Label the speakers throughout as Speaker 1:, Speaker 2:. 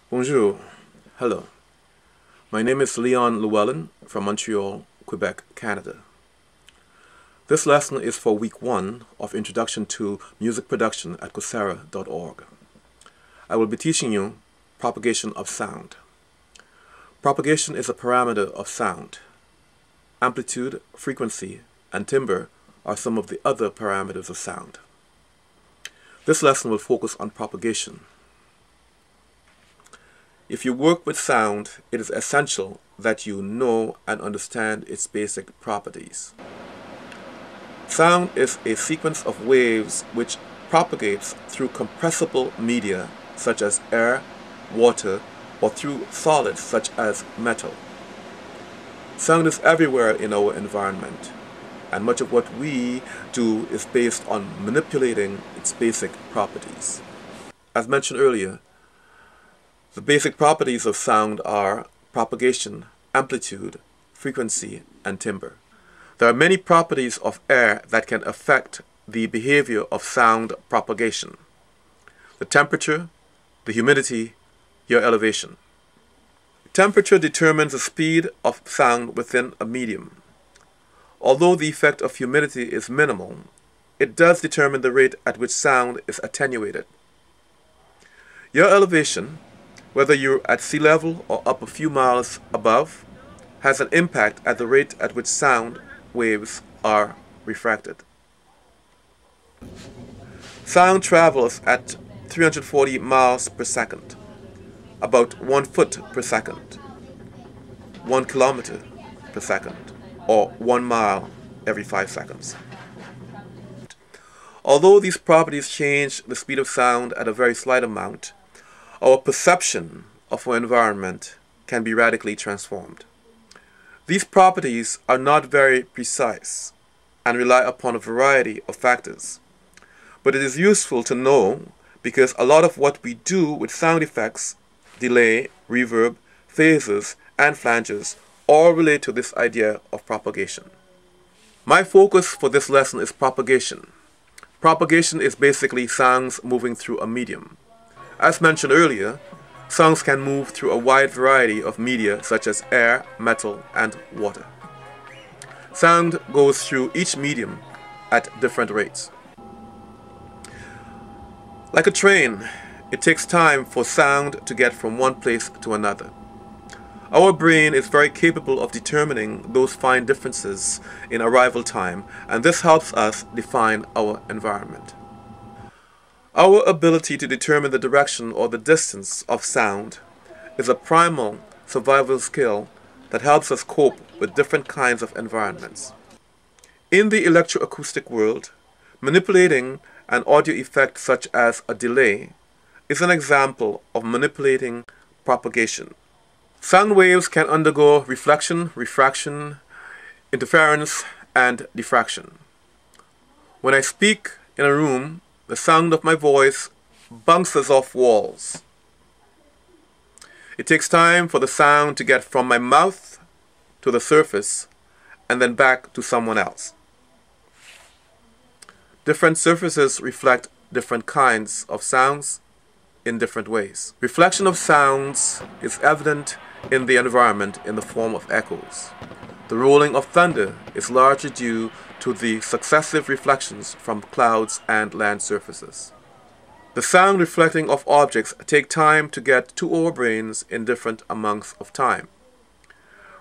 Speaker 1: Bonjour. Hello. My name is Llewellyn from Montreal, Quebec, Canada. This lesson is for week 1 of Introduction to Music Production at Coursera.org. I will be teaching you propagation of sound. Propagation is a parameter of sound. Amplitude, frequency, and timbre are some of the other parameters of sound. This lesson will focus on propagation. If you work with sound, it is essential that you know and understand its basic properties. Sound is a sequence of waves which propagates through compressible media such as air, water, or through solids such as metal. Sound is everywhere in our environment, and much of what we do is based on manipulating its basic properties. As mentioned earlier, the basic properties of sound are propagation, amplitude, frequency, and timbre. There are many properties of air that can affect the behavior of sound propagation: the temperature, the humidity, your elevation. Temperature determines the speed of sound within a medium. Although the effect of humidity is minimal, it does determine the rate at which sound is attenuated. Your elevation, whether you're at sea level or up a few miles above, has an impact at the rate at which sound waves are refracted. Sound travels at 340 miles per second, about 1 foot per second, 1 kilometer per second, or 1 mile every 5 seconds. Although these properties change the speed of sound at a very slight amount, our perception of our environment can be radically transformed. These properties are not very precise and rely upon a variety of factors, but it is useful to know because a lot of what we do with sound effects, delay, reverb, phases, and flanges all relate to this idea of propagation. My focus for this lesson is propagation. Propagation is basically sounds moving through a medium. As mentioned earlier, sounds can move through a wide variety of media such as air, metal, and water. Sound goes through each medium at different rates. Like a train, it takes time for sound to get from one place to another. Our brain is very capable of determining those fine differences in arrival time, and this helps us define our environment. Our ability to determine the direction or the distance of sound is a primal survival skill that helps us cope with different kinds of environments. In the electroacoustic world, manipulating an audio effect such as a delay is an example of manipulating propagation. Sound waves can undergo reflection, refraction, interference, and diffraction. When I speak in a room, the sound of my voice bounces off walls. It takes time for the sound to get from my mouth to the surface and then back to someone else. Different surfaces reflect different kinds of sounds in different ways. Reflection of sounds is evident in the environment in the form of echoes. The rolling of thunder is largely due to the successive reflections from clouds and land surfaces. The sound reflecting of objects take time to get to our brains in different amounts of time.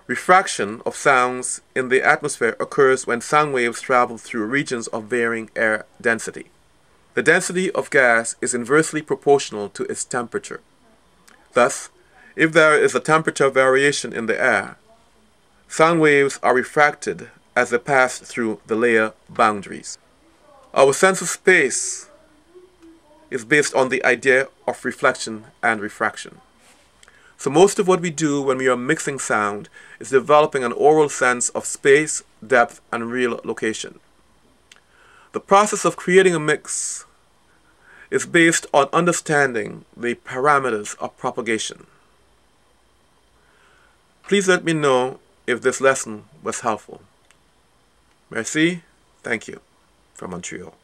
Speaker 1: Refraction of sounds in the atmosphere occurs when sound waves travel through regions of varying air density. The density of gas is inversely proportional to its temperature. Thus, if there is a temperature variation in the air, sound waves are refracted as they pass through the layer boundaries. Our sense of space is based on the idea of reflection and refraction. So most of what we do when we are mixing sound is developing an oral sense of space, depth, and real location. The process of creating a mix is based on understanding the parameters of propagation. Please let me know if this lesson was helpful. Merci, thank you, from Montreal.